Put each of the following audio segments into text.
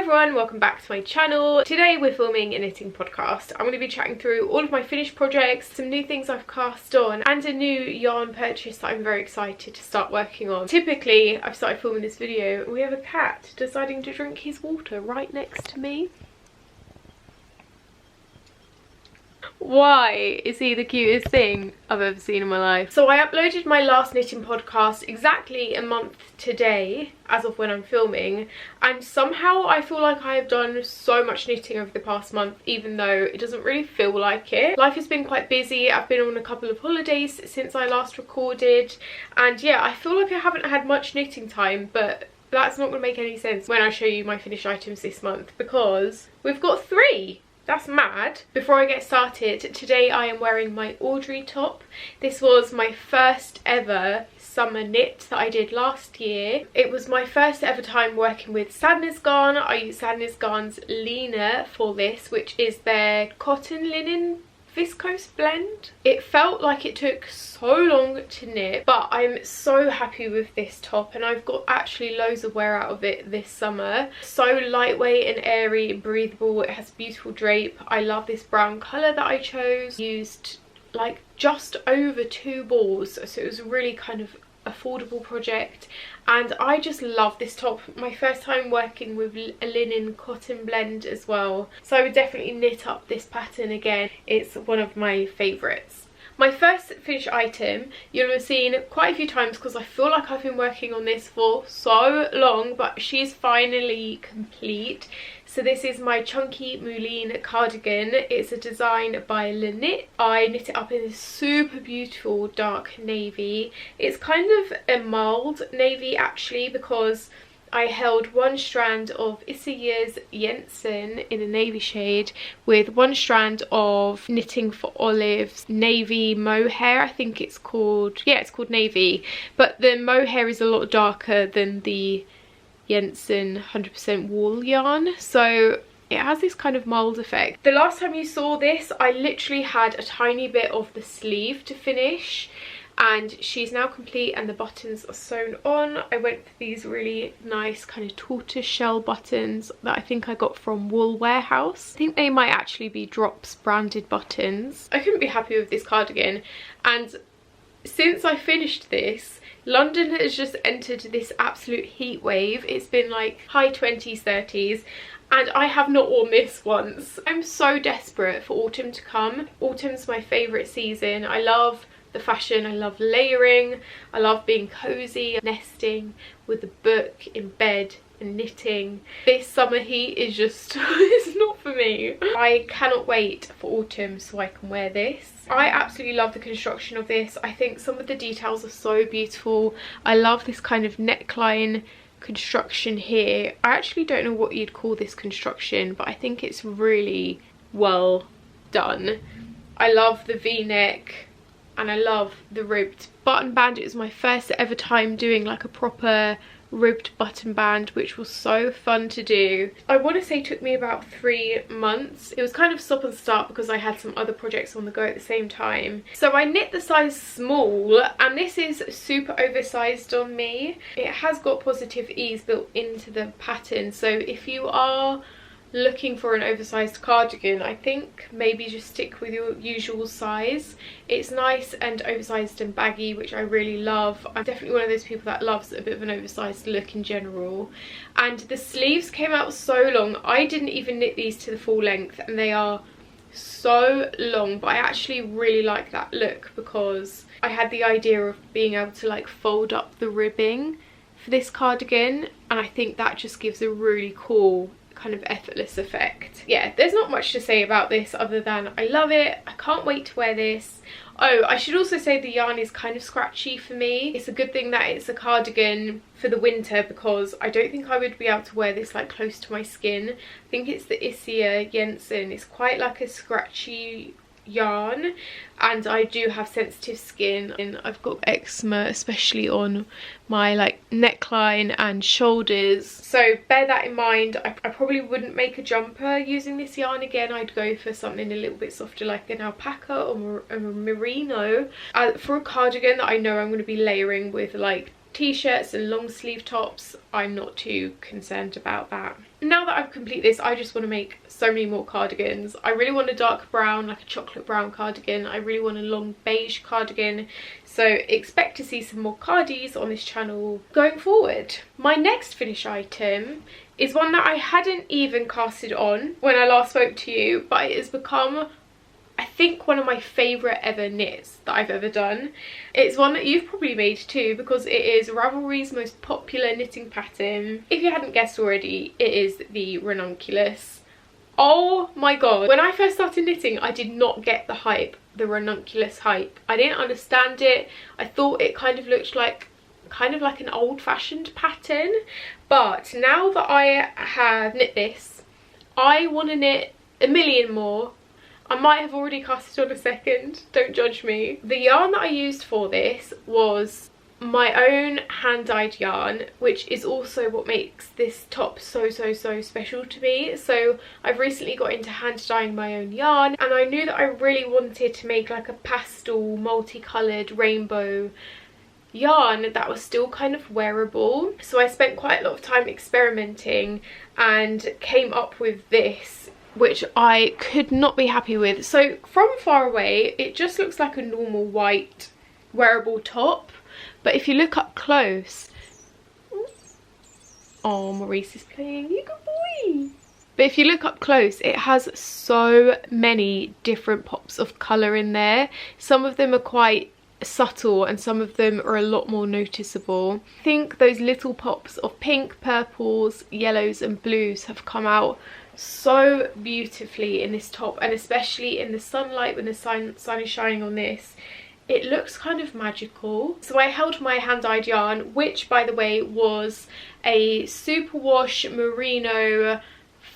everyone, welcome back to my channel. Today we're filming a knitting podcast. I'm going to be chatting through all of my finished projects, some new things I've cast on, and a new yarn purchase that I'm very excited to start working on. Typically, I've started filming this video and we have a cat deciding to drink his water right next to me. Why is he the cutest thing I've ever seen in my life? So I uploaded my last knitting podcast exactly a month today as of when I'm filming, and somehow I feel like I have done so much knitting over the past month even though it doesn't really feel like it. Life has been quite busy. I've been on a couple of holidays since I last recorded, and yeah, I feel like I haven't had much knitting time, but that's not going to make any sense when I show you my finished items this month because we've got 3. That's mad. Before I get started, today I am wearing my Audrey top. This was my first ever summer knit that I did last year. It was my first ever time working with Sadness Garn. I use Sadness Garn's Milena for this, which is their cotton linen viscose blend. It felt like it took so long to knit, but I'm so happy with this top and I've got actually loads of wear out of it this summer. So lightweight and airy and breathable. It has beautiful drape. I love this brown colour that I chose. Used like just over 2 balls, so it was really kind of affordable project, and I just love this top. My first time working with a linen cotton blend as well, so I would definitely knit up this pattern again. It's one of my favourites. My first finished item you'll have seen quite a few times because I feel like I've been working on this for so long, but she's finally complete. So this is my chunky Mouline cardigan. It's a design by Knit. I knit it up in this super beautiful dark navy. It's kind of a mild navy actually because I held one strand of Issaya's Jensen in a navy shade with one strand of Knitting for Olive's navy mohair. I think it's called, yeah, it's called navy, but the mohair is a lot darker than the Jensen 100% wool yarn, so it has this kind of mould effect. The last time you saw this I literally had a tiny bit of the sleeve to finish, and she's now complete and the buttons are sewn on. I went for these really nice kind of tortoise shell buttons that I think I got from Wool Warehouse. I think they might actually be Drops branded buttons. I couldn't be happy with this cardigan, and since I finished this, London has just entered this absolute heat wave. It's been like high 20s, 30s, and I have not worn this once. I'm so desperate for autumn to come. Autumn's my favourite season. I love the fashion, I love layering, I love being cozy, nesting with a book in bed and knitting. This summer heat is just, it's not for me. I cannot wait for autumn so I can wear this. I absolutely love the construction of this. I think some of the details are so beautiful. I love this kind of neckline construction here. I actually don't know what you'd call this construction, but I think it's really well done. I love the V-neck and I love the ribbed button band. It was my first ever time doing like a proper ribbed button band, which was so fun to do. I want to say it took me about 3 months. It was kind of stop and start because I had some other projects on the go at the same time. So I knit the size small, and this is super oversized on me. It has got positive ease built into the pattern, so if you are looking for an oversized cardigan, I think maybe just stick with your usual size. It's nice and oversized and baggy, which I really love. I'm definitely one of those people that loves a bit of an oversized look in general. And the sleeves came out so long. I didn't even knit these to the full length and they are so long, but I actually really like that look because I had the idea of being able to like fold up the ribbing for this cardigan, and I think that just gives a really cool kind of effortless effect. Yeah, there's not much to say about this other than I love it. I can't wait to wear this. Oh, I should also say the yarn is kind of scratchy for me. It's a good thing that it's a cardigan for the winter because I don't think I would be able to wear this like close to my skin. I think it's the Isia Jensen. It's quite like a scratchy yarn, and I do have sensitive skin and I've got eczema, especially on my like neckline and shoulders, so bear that in mind. I probably wouldn't make a jumper using this yarn again. I'd go for something a little bit softer like an alpaca or a merino. For a cardigan that I know I'm going to be layering with like t-shirts and long sleeve tops, I'm not too concerned about that. Now that I've completed this, I just want to make so many more cardigans. I really want a dark brown, like a chocolate brown cardigan. I really want a long beige cardigan. So expect to see some more cardis on this channel going forward. My next finish item is one that I hadn't even casted on when I last spoke to you, but it has become, I think, one of my favourite ever knits that I've ever done. It's one that you've probably made too, because it is Ravelry's most popular knitting pattern. If you hadn't guessed already, it is the Renunculus. Oh my god, when I first started knitting, I did not get the hype, the Ranunculus hype. I didn't understand it. I thought it kind of looked like an old-fashioned pattern, but now that I have knit this, I want to knit a million more. I might have already casted on a second, don't judge me. The yarn that I used for this was my own hand-dyed yarn, which is also what makes this top so special to me. So I've recently got into hand dyeing my own yarn, and I knew that I really wanted to make like a pastel multicolored rainbow yarn that was still kind of wearable. So I spent quite a lot of time experimenting and came up with this, which I could not be happy with. So from far away, it just looks like a normal white wearable top, but if you look up close, oh, Maurice is playing, you good boy. But if you look up close, it has so many different pops of colour in there. Some of them are quite subtle and some of them are a lot more noticeable. I think those little pops of pink, purples, yellows and blues have come out so beautifully in this top, and especially in the sunlight when the sun is shining on this, it looks kind of magical. So I held my hand-dyed yarn, which by the way was a superwash merino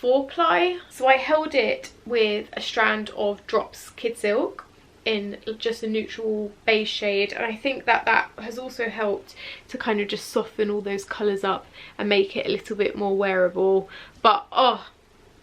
4-ply. So I held it with a strand of Drops Kid Silk in just a neutral beige shade, and I think that that has also helped to kind of just soften all those colours up and make it a little bit more wearable. But oh,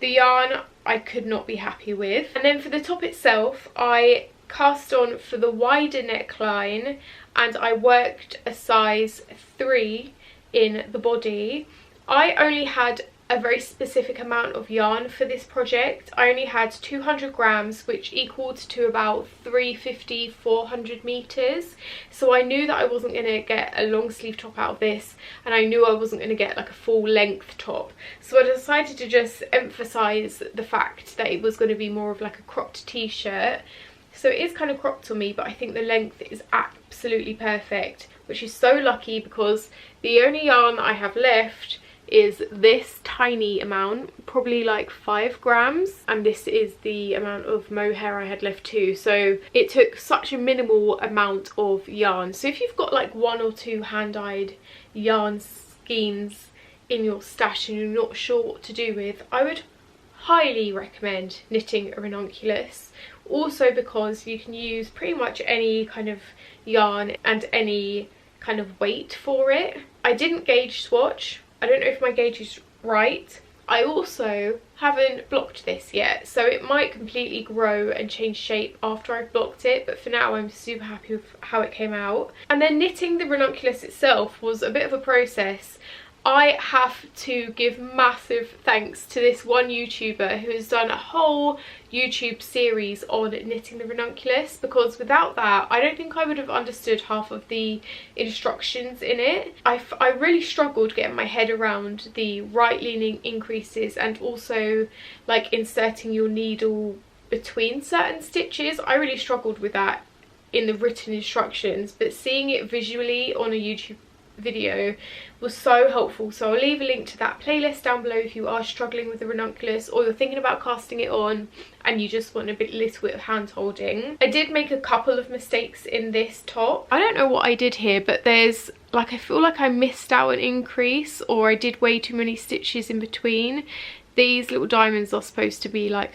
the yarn I could not be happy with. And then for the top itself, I cast on for the wider neckline and I worked a size 3 in the body. I only had a very specific amount of yarn for this project. I only had 200 grams, which equaled to about 350-400 meters. So I knew that I wasn't going to get a long sleeve top out of this, and I knew I wasn't going to get like a full length top. So I decided to just emphasize the fact that it was going to be more of like a cropped t-shirt. So it is kind of cropped on me, but I think the length is absolutely perfect, which is so lucky because the only yarn that I have left is this tiny amount, probably like 5 grams, and this is the amount of mohair I had left too. So it took such a minimal amount of yarn. So if you've got like 1 or 2 hand-dyed yarn skeins in your stash and you're not sure what to do with, I would highly recommend knitting a Renunculus. Also because you can use pretty much any kind of yarn and any kind of weight for it. I didn't gauge swatch. I don't know if my gauge is right. I also haven't blocked this yet, so it might completely grow and change shape after I've blocked it, but for now I'm super happy with how it came out. And then knitting the Ranunculus itself was a bit of a process. I have to give massive thanks to this one YouTuber who has done a whole YouTube series on knitting the Ranunculus, because without that I don't think I would have understood half of the instructions in it. I really struggled getting my head around the right leaning increases and also like inserting your needle between certain stitches. I really struggled with that in the written instructions, but seeing it visually on a YouTube video was so helpful. So I'll leave a link to that playlist down below if you are struggling with the Ranunculus or you're thinking about casting it on and you just want a little bit of hand holding. I did make a couple of mistakes in this top. I don't know what I did here, but there's like, I feel like I missed out an increase or I did way too many stitches in between. These little diamonds are supposed to be like,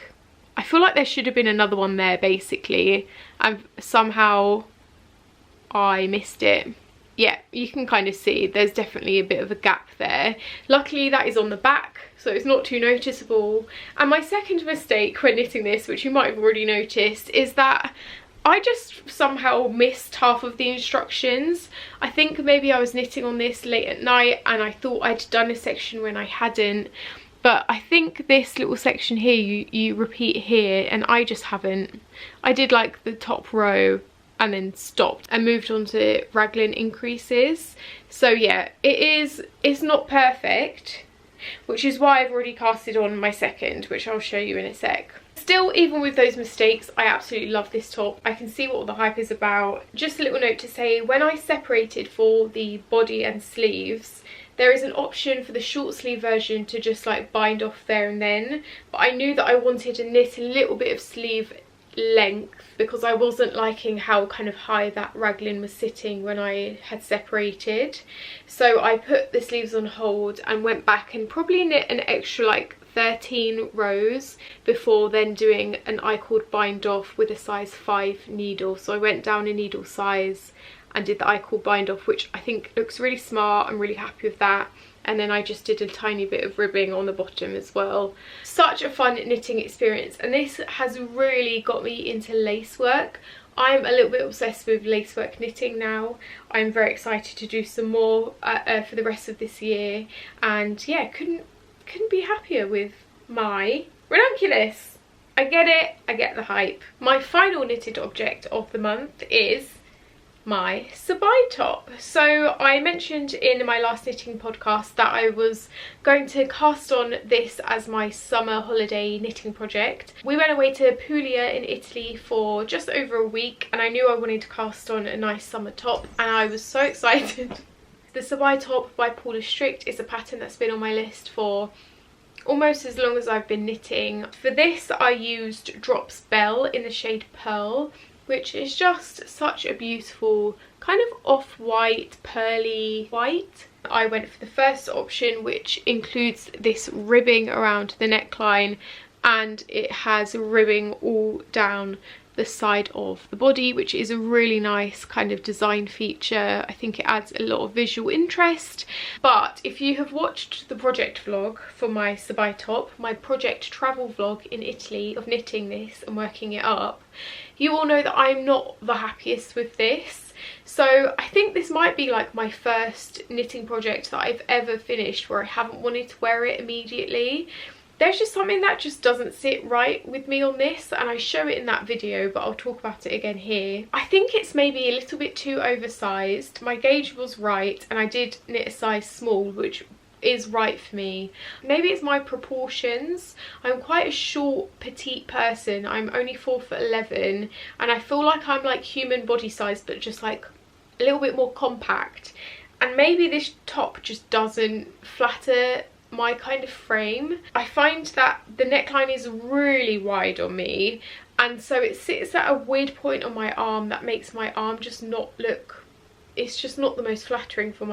I feel like there should have been another one there basically, and somehow I missed it. Yeah, you can kind of see there's definitely a bit of a gap there. Luckily that is on the back, so it's not too noticeable. And my second mistake when knitting this, which you might have already noticed, is that I just somehow missed half of the instructions. I think maybe I was knitting on this late at night and I thought I'd done a section when I hadn't. But I think this little section here, you repeat here, and I just haven't. I did like the top row and then stopped and moved on to raglan increases. So yeah, it's not perfect, which is why I've already casted on my second, which I'll show you in a sec. Still, even with those mistakes, I absolutely love this top. I can see what all the hype is about. Just a little note to say, when I separated for the body and sleeves, there is an option for the short sleeve version to just like bind off there and then, but I knew that I wanted to knit a little bit of sleeve length because I wasn't liking how kind of high that raglan was sitting when I had separated. So I put the sleeves on hold and went back and probably knit an extra like 13 rows before then doing an I-cord bind off with a size 5 needle. So I went down a needle size and did the I-cord bind off, which I think looks really smart. I'm really happy with that. And then I just did a tiny bit of ribbing on the bottom as well. Such a fun knitting experience, and this has really got me into lace work. I'm a little bit obsessed with lace work knitting now. I'm very excited to do some more for the rest of this year, and yeah, couldn't be happier with my Renunculus. I get it, I get the hype. My final knitted object of the month is my Sabai top. So I mentioned in my last knitting podcast that I was going to cast on this as my summer holiday knitting project. We went away to Puglia in Italy for just over a week, and I knew I wanted to cast on a nice summer top, and I was so excited. The Sabai top by Paula Strikt is a pattern that's been on my list for almost as long as I've been knitting. For this I used Drops Bell in the shade Pearl, which is just such a beautiful kind of off-white, pearly white. I went for the first option, which includes this ribbing around the neckline, and it has ribbing all down the side of the body, which is a really nice kind of design feature. I think it adds a lot of visual interest. But if you have watched the project vlog for my Sabai top, my project travel vlog in Italy of knitting this and working it up, you all know that I'm not the happiest with this. So I think this might be like my first knitting project that I've ever finished where I haven't wanted to wear it immediately. There's just something that just doesn't sit right with me on this, and I show it in that video, but I'll talk about it again here. I think it's maybe a little bit too oversized. My gauge was right, and I did knit a size small, which is right for me. Maybe it's my proportions. I'm quite a short, petite person. I'm only 4'11", and I feel like I'm like human body size, but just like a little bit more compact. And maybe this top just doesn't flatter my kind of frame. I find that the neckline is really wide on me, and so it sits at a weird point on my arm that makes my arm just not look, it's just not the most flattering for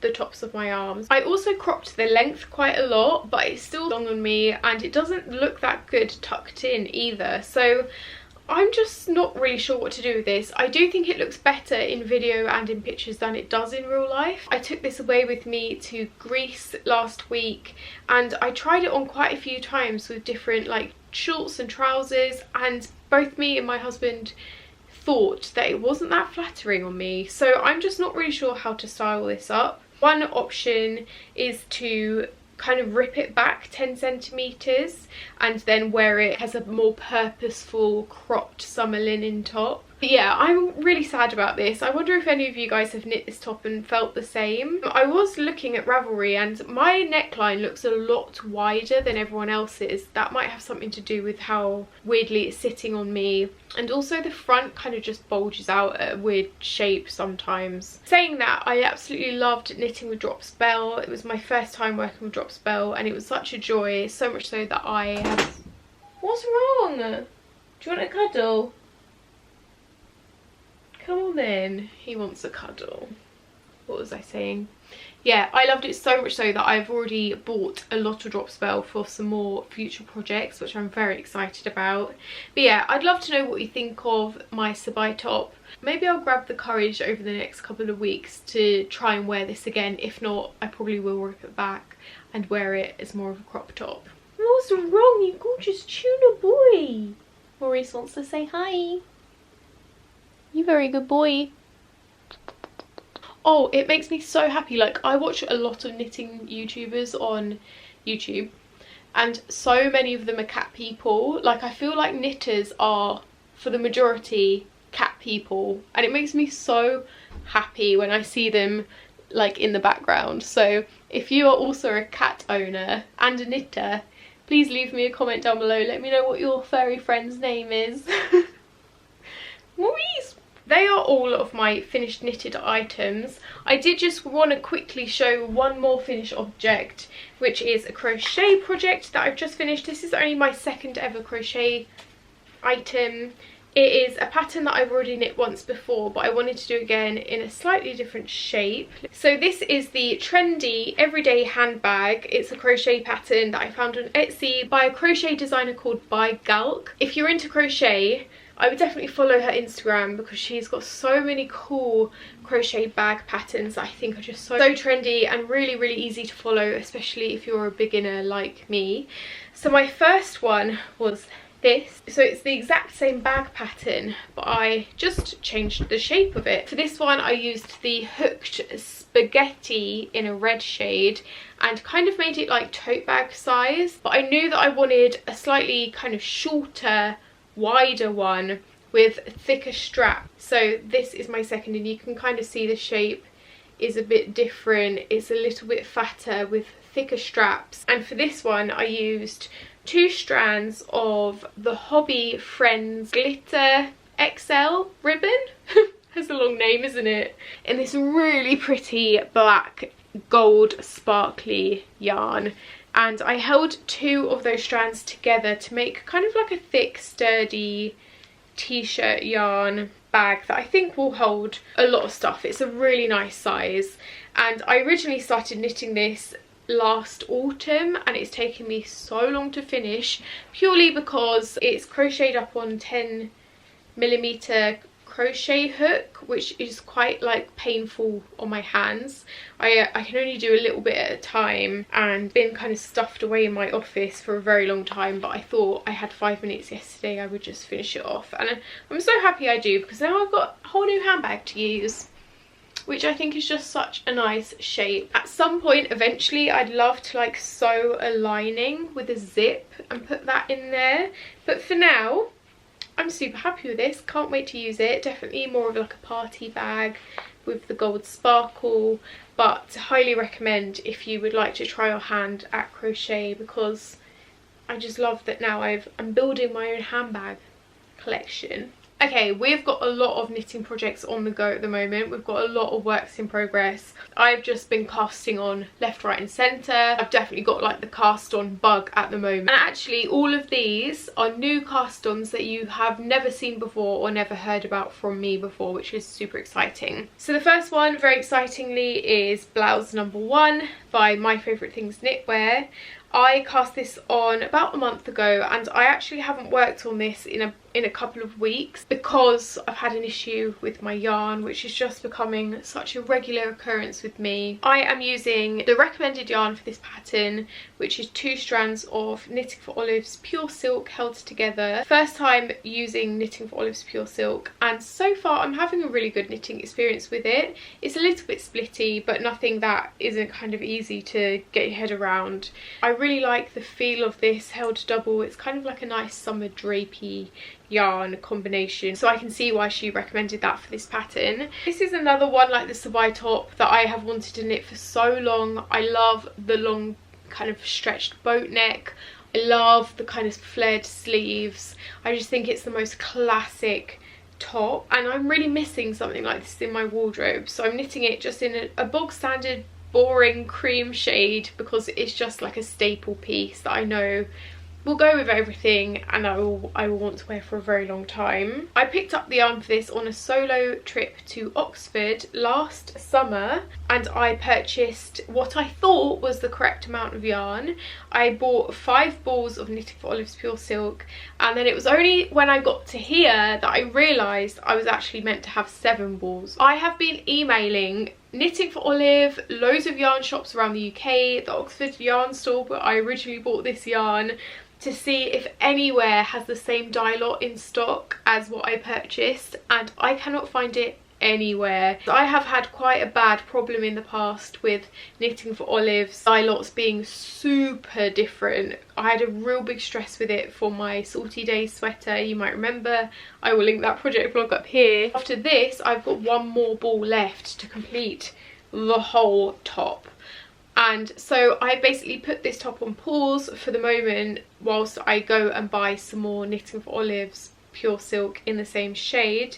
the tops of my arms. I also cropped the length quite a lot, but it's still long on me and it doesn't look that good tucked in either. So I'm just not really sure what to do with this. I do think it looks better in video and in pictures than it does in real life. I took this away with me to Greece last week, and I tried it on quite a few times with different like shorts and trousers, and both me and my husband thought that it wasn't that flattering on me. So I'm just not really sure how to style this up. One option is to kind of rip it back 10 centimeters and then wear it as a more purposeful cropped summer linen top. But yeah, I'm really sad about this. I wonder if any of you guys have knit this top and felt the same. I was looking at Ravelry and my neckline looks a lot wider than everyone else's. That might have something to do with how weirdly it's sitting on me. And also the front kind of just bulges out at a weird shape sometimes. Saying that, I absolutely loved knitting with Drops Bell. It was my first time working with Drops Bell and it was such a joy. So much so that I have... What's wrong? Do you want a cuddle? Come on then. He wants a cuddle. What was I saying? Yeah, I loved it so much so that I've already bought a lot of Drops Bell for some more future projects, which I'm very excited about. But yeah, I'd love to know what you think of my Sabai top. Maybe I'll grab the courage over the next couple of weeks to try and wear this again. If not, I probably will rip it back and wear it as more of a crop top. What's wrong, you gorgeous tuna boy? Maurice wants to say hi. You very good boy. Oh, it makes me so happy. Like, I watch a lot of knitting YouTubers on YouTube, and so many of them are cat people. Like, I feel like knitters are, for the majority, cat people, and it makes me so happy when I see them like in the background. So if you are also a cat owner and a knitter, please leave me a comment down below. Let me know what your furry friend's name is. Maurice! They are all of my finished knitted items. I did just want to quickly show one more finished object, which is a crochet project that I've just finished. This is only my second ever crochet item. It is a pattern that I've already knit once before, but I wanted to do again in a slightly different shape. So this is the trendy everyday handbag. It's a crochet pattern that I found on Etsy by a crochet designer called By Galk. If you're into crochet, I would definitely follow her Instagram because she's got so many cool crochet bag patterns that I think are just so trendy and really, really easy to follow, especially if you're a beginner like me. So my first one was this. So it's the exact same bag pattern, but I just changed the shape of it. For this one I used the hooked spaghetti in a red shade and kind of made it like tote bag size, but I knew that I wanted a slightly kind of shorter, wider one with thicker strap. So this is my second, and you can kind of see the shape is a bit different. It's a little bit fatter with thicker straps. And for this one I used 2 strands of the Hobby Friends Glitter XL ribbon. Has a long name, isn't it? In this really pretty black gold sparkly yarn. And I held 2 of those strands together to make kind of like a thick, sturdy t-shirt yarn bag that I think will hold a lot of stuff. It's a really nice size. And I originally started knitting this last autumn, and it's taken me so long to finish purely because it's crocheted up on 10mm crochet hook, which is quite like painful on my hands. I can only do a little bit at a time, and been kind of stuffed away in my office for a very long time, but I thought I had 5 minutes yesterday, I would just finish it off, and I'm so happy I do, because now I've got a whole new handbag to use, which I think is just such a nice shape. At some point eventually I'd love to like sew a lining with a zip and put that in there, but for now I'm super happy with this. Can't wait to use it. Definitely more of like a party bag with the gold sparkle, but highly recommend if you would like to try your hand at crochet, because I just love that now I'm building my own handbag collection. Okay, we've got a lot of knitting projects on the go at the moment. We've got a lot of works in progress. I've just been casting on left, right and centre. I've definitely got like the cast on bug at the moment. And actually all of these are new cast ons that you have never seen before or never heard about from me before, which is super exciting. So the first one, very excitingly, is Blouse #1 by My Favourite Things Knitwear. I cast this on about a month ago, and I actually haven't worked on this in a couple of weeks because I've had an issue with my yarn, which is just becoming such a regular occurrence with me. I am using the recommended yarn for this pattern, which is 2 strands of Knitting for Olives pure silk held together. First time using Knitting for Olives pure silk, and so far I'm having a really good knitting experience with it. It's a little bit splitty, but nothing that isn't kind of easy to get your head around. I really like the feel of this held double. It's kind of like a nice summer drapey yarn combination, so I can see why she recommended that for this pattern. This is another one like the Sabai top that I have wanted to knit for so long. I love the long kind of stretched boat neck. I love the kind of flared sleeves. I just think it's the most classic top, and I'm really missing something like this in my wardrobe, so I'm knitting it just in a bog standard boring cream shade because it's just like a staple piece that I know will go with everything and I will want to wear for a very long time. I picked up the yarn for this on a solo trip to Oxford last summer, and I purchased what I thought was the correct amount of yarn. I bought 5 balls of Knitting for Olives pure silk, and then it was only when I got to here that I realised I was actually meant to have 7 balls. I have been emailing Knitting for Olive, loads of yarn shops around the UK, the Oxford yarn store where I originally bought this yarn, to see if anywhere has the same dye lot in stock as what I purchased, and I cannot find it anywhere. I have had quite a bad problem in the past with Knitting for Olive's dye lots being super different. I had a real big stress with it for my Salty Days sweater, you might remember. I will link that project vlog up here. After this, I've got one more ball left to complete the whole top. And so I basically put this top on pause for the moment whilst I go and buy some more Knitting for Olive's pure silk in the same shade.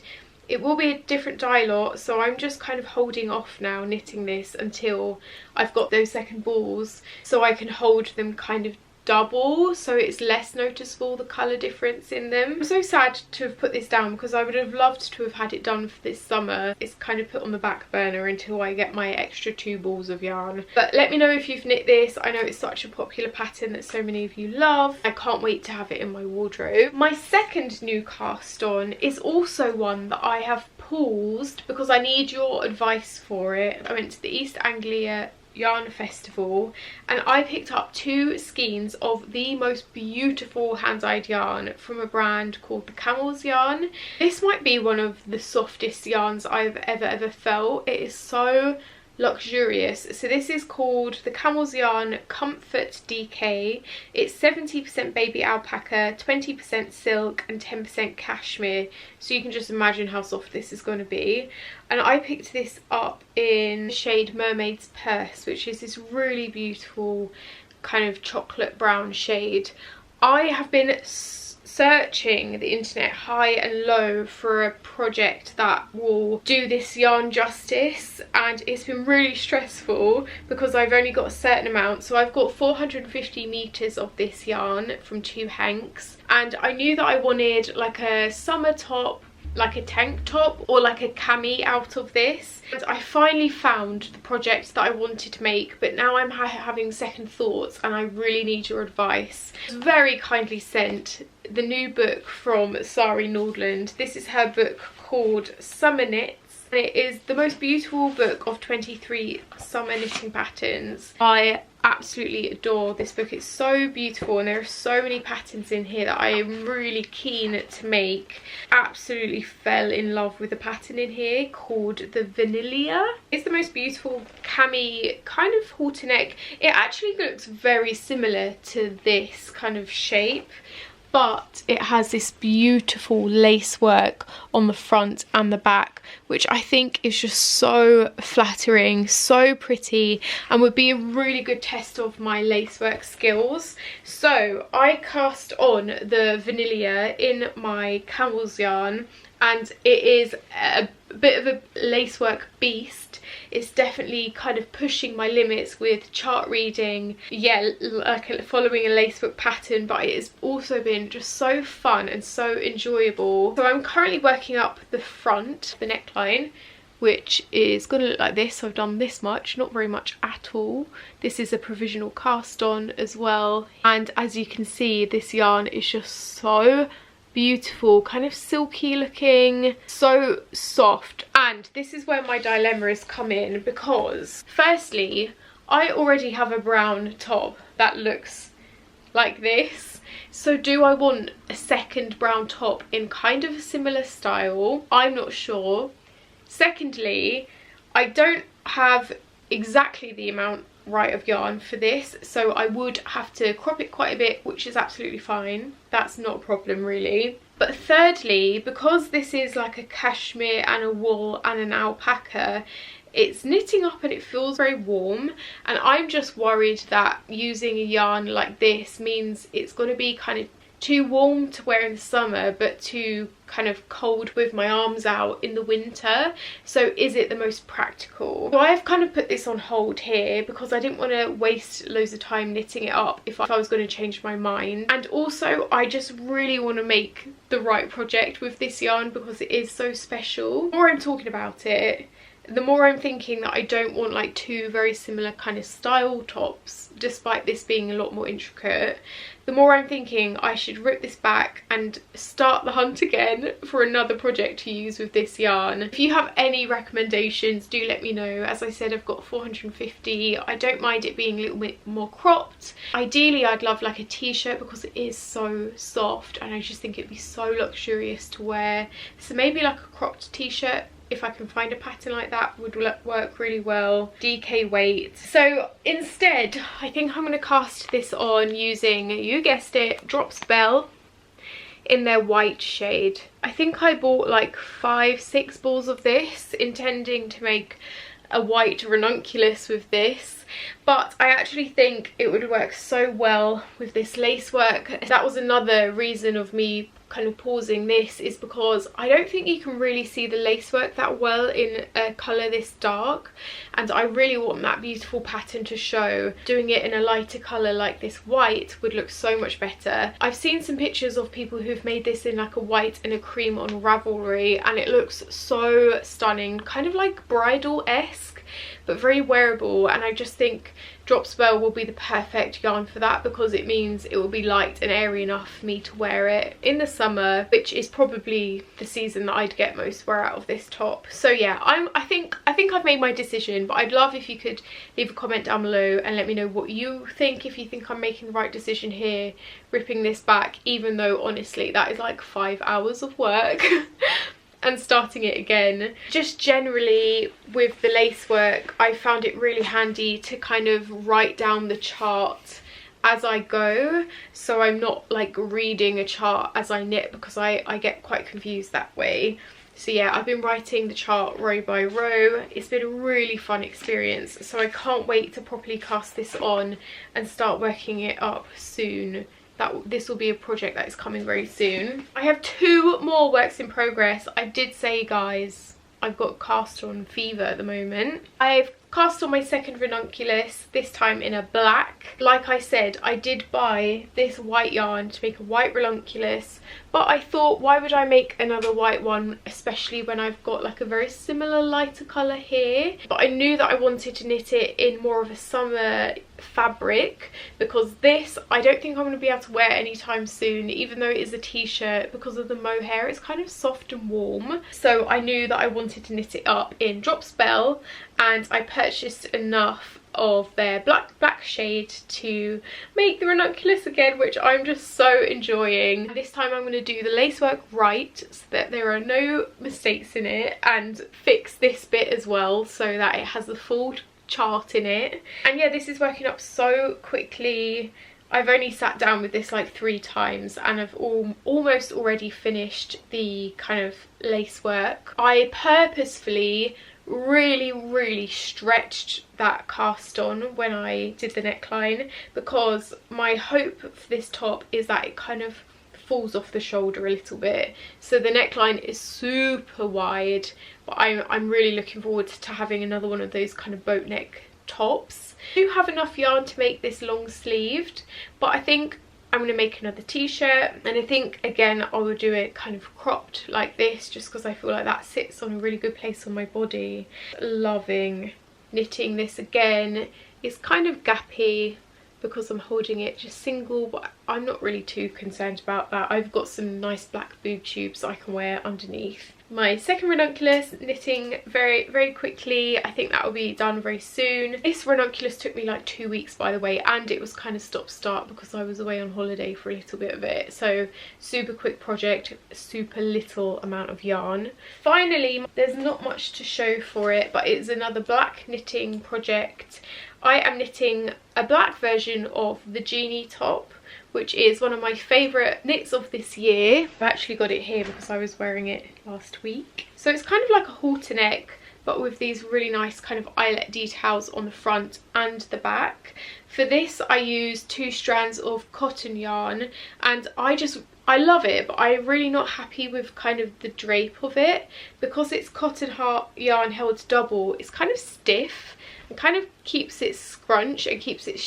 It will be a different dye lot, so I'm just kind of holding off now knitting this until I've got those second balls, so I can hold them kind of double, so it's less noticeable, the colour difference in them. I'm so sad to have put this down because I would have loved to have had it done for this summer. It's kind of put on the back burner until I get my extra 2 balls of yarn. But let me know if you've knit this. I know it's such a popular pattern that so many of you love. I can't wait to have it in my wardrobe. My second new cast on is also one that I have paused because I need your advice for it. I went to the East Anglia Yarn Festival and I picked up 2 skeins of the most beautiful hand-dyed yarn from a brand called the Camel's Yarn. This might be one of the softest yarns I've ever felt. It is so luxurious. So this is called the Camel's Yarn Comfort DK. It's 70% baby alpaca, 20% silk and 10% cashmere, so you can just imagine how soft this is going to be. And I picked this up in the shade Mermaid's Purse, which is this really beautiful kind of chocolate brown shade. I have been searching the internet high and low for a project that will do this yarn justice, and it's been really stressful because I've only got a certain amount. So I've got 450 meters of this yarn from 2 hanks, and I knew that I wanted like a summer top, like a tank top or like a cami out of this, and I finally found the project that I wanted to make, but now I'm having second thoughts and I really need your advice. I was very kindly sent the new book from Sari Nordland. This is her book called Summer Knits, and it is the most beautiful book of 23 summer knitting patterns. I absolutely adore this book. It's so beautiful and there are so many patterns in here that I am really keen to make. Absolutely fell in love with the pattern in here called the Vanilla. It's the most beautiful cami kind of halter neck. It actually looks very similar to this kind of shape, but it has this beautiful lace work on the front and the back, which I think is just so flattering, so pretty, and would be a really good test of my lacework skills. So I cast on the Vanilla in my Camel's Yarn, and it is a bit of a lacework beast. It's definitely kind of pushing my limits with chart reading, yeah, like following a lacework pattern, but it has also been just so fun and so enjoyable. So I'm currently working up the front, the neckline, which is going to look like this. So I've done this much, not very much at all. This is a provisional cast on as well, and as you can see, this yarn is just so beautiful, kind of silky looking, so soft. And this is where my dilemma has come in, because firstly, I already have a brown top that looks like this, so do I want a second brown top in kind of a similar style? I'm not sure. Secondly, I don't have exactly the amount right of yarn for this, so I would have to crop it quite a bit, which is absolutely fine. That's not a problem really. But thirdly, because this is like a cashmere and a wool and an alpaca, it's knitting up and it feels very warm, and I'm just worried that using a yarn like this means it's going to be kind of too warm to wear in the summer but too kind of cold with my arms out in the winter. So is it the most practical? So I have kind of put this on hold here because I didn't want to waste loads of time knitting it up if I was going to change my mind, and also I just really want to make the right project with this yarn because it is so special. The more I'm talking about it, the more I'm thinking that I don't want like two very similar kind of style tops, despite this being a lot more intricate, the more I'm thinking I should rip this back and start the hunt again for another project to use with this yarn. If you have any recommendations, do let me know. As I said, I've got 450. I don't mind it being a little bit more cropped. Ideally, I'd love like a t-shirt because it is so soft and I just think it'd be so luxurious to wear. So maybe like a cropped t-shirt, if I can find a pattern like that, would work really well. DK weight. So instead, I think I'm going to cast this on using, you guessed it, Drops Bell in their white shade. I think I bought like 5-6 balls of this, intending to make a white ranunculus with this, but I actually think it would work so well with this lace work. That was another reason of me kind of pausing this, is because I don't think you can really see the lace work that well in a colour this dark, and I really want that beautiful pattern to show. Doing it in a lighter colour like this white would look so much better. I've seen some pictures of people who've made this in like a white and a cream on Ravelry, and it looks so stunning, kind of like bridal-esque, but very wearable. And I just think Drops Bell will be the perfect yarn for that, because it means it will be light and airy enough for me to wear it in the summer, which is probably the season that I'd get most wear out of this top. So yeah, I think I've made my decision, but I'd love if you could leave a comment down below and let me know what you think, if you think I'm making the right decision here, ripping this back, even though honestly that is like 5 hours of work. And starting it again. Just generally with the lace work, I found it really handy to kind of write down the chart as I go, so I'm not like reading a chart as I knit, because I get quite confused that way. So yeah, I've been writing the chart row by row. It's been a really fun experience, so I can't wait to properly cast this on and start working it up soon. This will be a project that is coming very soon. I have 2 more works in progress. I did say, guys, I've got cast on fever at the moment. I've cast on my second ranunculus, this time in a black. Like I said, I did buy this white yarn to make a white ranunculus, but I thought, why would I make another white one, especially when I've got like a very similar lighter colour here. But I knew that I wanted to knit it in more of a summer fabric, because this I don't think I'm going to be able to wear anytime soon, even though it is a t-shirt. Because of the mohair, it's kind of soft and warm, so I knew that I wanted to knit it up in Drops Bell, and I purchased enough of their black shade to make the ranunculus again, which I'm just so enjoying. This time I'm going to do the lace work right, so that there are no mistakes in it, and fix this bit as well so that it has the full chart in it. And yeah, this is working up so quickly. I've only sat down with this like 3 times and I've almost already finished the kind of lace work. I purposefully really stretched that cast on when I did the neckline, because my hope for this top is that it kind of falls off the shoulder a little bit. So the neckline is super wide, but I'm really looking forward to having another one of those kind of boat neck tops. I do have enough yarn to make this long sleeved, but I think I'm going to make another t-shirt, and I think again I will do it kind of cropped like this, just because I feel like that sits on a really good place on my body. Loving knitting this again. It's kind of gappy because I'm holding it just single, but I'm not really too concerned about that. I've got some nice black boob tubes I can wear underneath. My second ranunculus, knitting very quickly. I think that will be done very soon. This ranunculus took me like 2 weeks, by the way, and it was kind of stop-start because I was away on holiday for a little bit of it. So super quick project, super little amount of yarn. Finally, there's not much to show for it, but it's another black knitting project. I am knitting a black version of the Genie top, which is one of my favourite knits of this year. I've actually got it here because I was wearing it last week. So it's kind of like a halter neck, but with these really nice kind of eyelet details on the front and the back. For this I used 2 strands of cotton yarn, and I love it, but I'm really not happy with kind of the drape of it. Because it's cotton yarn held double, it's kind of stiff and kind of keeps its scrunch and keeps its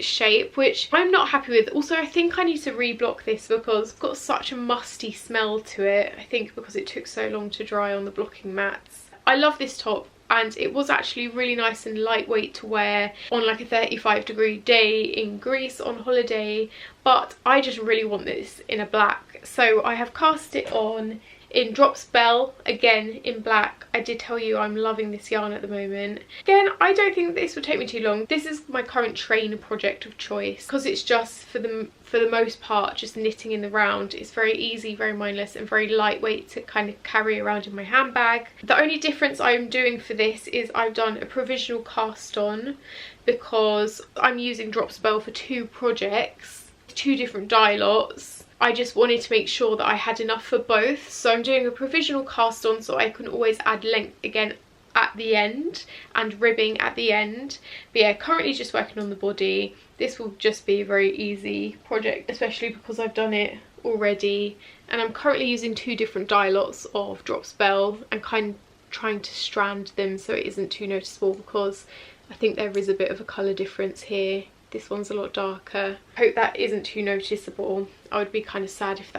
shape, which I'm not happy with. Also, I think I need to reblock this because it's got such a musty smell to it. I think because it took so long to dry on the blocking mats. I love this top, and it was actually really nice and lightweight to wear on like a 35-degree day in Greece on holiday, but I just really want this in a black. So I have cast it on in Drops Bell, again in black. I did tell you I'm loving this yarn at the moment. Again, I don't think this will take me too long. This is my current train project of choice because it's just for the most part just knitting in the round. It's very easy, very mindless, and very lightweight to kind of carry around in my handbag. The only difference I'm doing for this is I've done a provisional cast on because I'm using Drops Bell for 2 projects, 2 different dye lots. I just wanted to make sure that I had enough for both, so I'm doing a provisional cast on so I can always add length again at the end and ribbing at the end. But yeah, currently just working on the body. This will just be a very easy project, especially because I've done it already, and I'm currently using 2 different dye lots of Drops Bell and kind of trying to strand them so it isn't too noticeable, because I think there is a bit of a colour difference here. This one's a lot darker. I hope that isn't too noticeable. I would be kind of sad if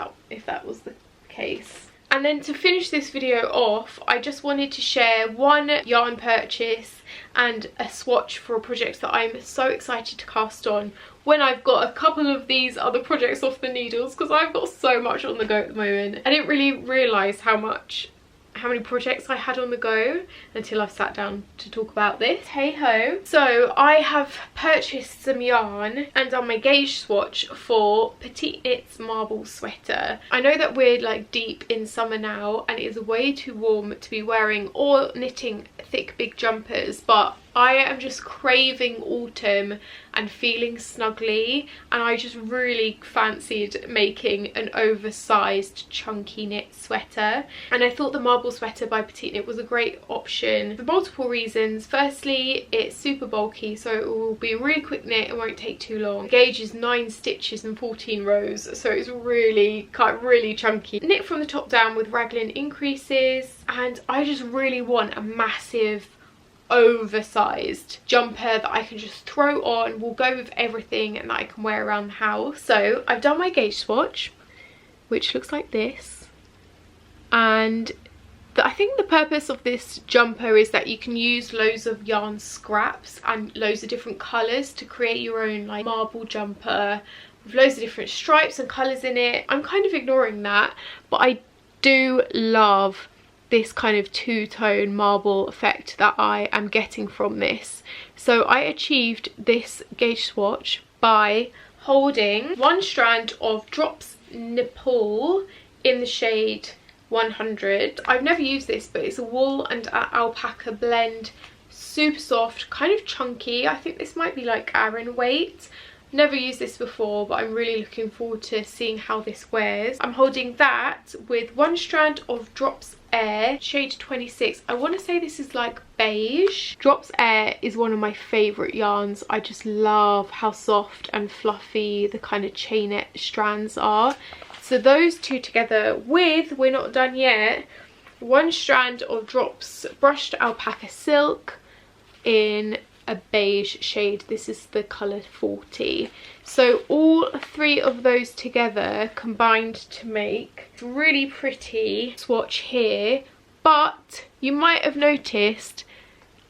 that was the case. And then to finish this video off, I just wanted to share one yarn purchase and a swatch for a project that I'm so excited to cast on when I've got a couple of these other projects off the needles, because I've got so much on the go at the moment. I didn't really realise how many projects I had on the go until I've sat down to talk about this. Hey ho. So I have purchased some yarn and done my gauge swatch for Petite Knit's Marble Sweater. I know that we're like deep in summer now and it is way too warm to be wearing or knitting thick big jumpers, but I am just craving autumn and feeling snuggly, and I just really fancied making an oversized chunky knit sweater, and I thought the Marble Sweater by Petite Knit was a great option for multiple reasons. Firstly, it's super bulky, so it will be a really quick knit and won't take too long. The gauge is 9 stitches and 14 rows, so it's really chunky. Knit from the top down with raglan increases, and I just really want a massive oversized jumper that I can just throw on, will go with everything, and that I can wear around the house. So I've done my gauge swatch, which looks like this, and I think the purpose of this jumper is that you can use loads of yarn scraps and loads of different colours to create your own like marble jumper with loads of different stripes and colours in it. I'm kind of ignoring that, but I do love this kind of two-tone marble effect that I am getting from this. So I achieved this gauge swatch by holding one strand of Drops Nipple in the shade 100. I've never used this, but it's a wool and alpaca blend, super soft, kind of chunky. I think this might be like Aran weight. Never used this before, but I'm really looking forward to seeing how this wears. I'm holding that with one strand of Drops Air, shade 26. I want to say this is like beige. Drops Air is one of my favourite yarns. I just love how soft and fluffy the kind of chainette strands are. So those two together with, we're not done yet, one strand of Drops Brushed Alpaca Silk in a beige shade. This is the colour 40. So all 3 of those together combined to make a really pretty swatch here. But you might have noticed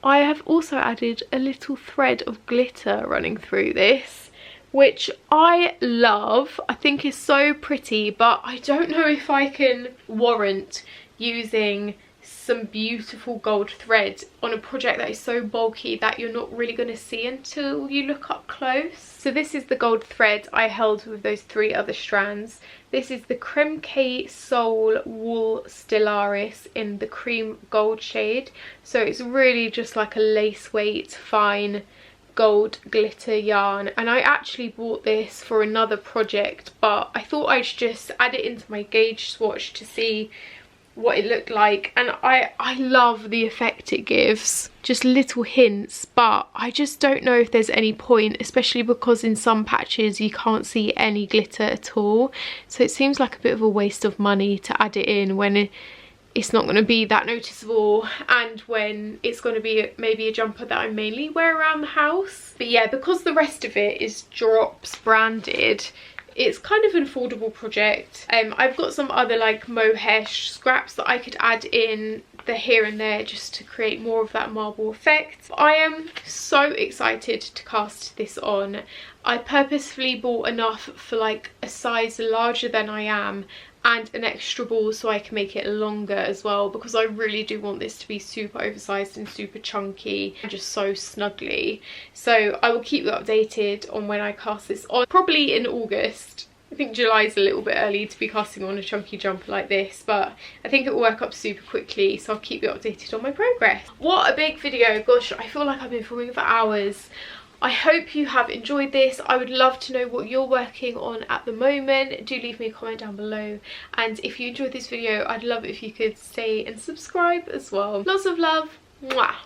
I have also added a little thread of glitter running through this, which I love. I think is so pretty, but I don't know if I can warrant using some beautiful gold thread on a project that is so bulky that you're not really going to see until you look up close. So this is the gold thread I held with those 3 other strands. This is the Creme K Soul Wool Stellaris in the cream gold shade. So it's really just like a lace weight fine gold glitter yarn, and I actually bought this for another project, but I thought I'd just add it into my gauge swatch to see what it looked like, and I love the effect it gives. Just little hints, but I just don't know if there's any point, especially because in some patches you can't see any glitter at all, so it seems like a bit of a waste of money to add it in when it's not going to be that noticeable, and when it's going to be maybe a jumper that I mainly wear around the house. But yeah, because the rest of it is Drops branded, it's kind of an affordable project. I've got some other like mohair scraps that I could add in the here and there just to create more of that marble effect. I am so excited to cast this on. I purposefully bought enough for like a size larger than I am and an extra ball so I can make it longer as well, because I really do want this to be super oversized and super chunky and just so snuggly. So I will keep you updated on when I cast this on, probably in August. I think July is a little bit early to be casting on a chunky jumper like this, but I think it will work up super quickly, so I'll keep you updated on my progress. What a big video. Gosh, I feel like I've been filming for hours. I hope you have enjoyed this. I would love to know what you're working on at the moment. Do leave me a comment down below, and if you enjoyed this video, I'd love it if you could stay and subscribe as well. Lots of love. Mwah.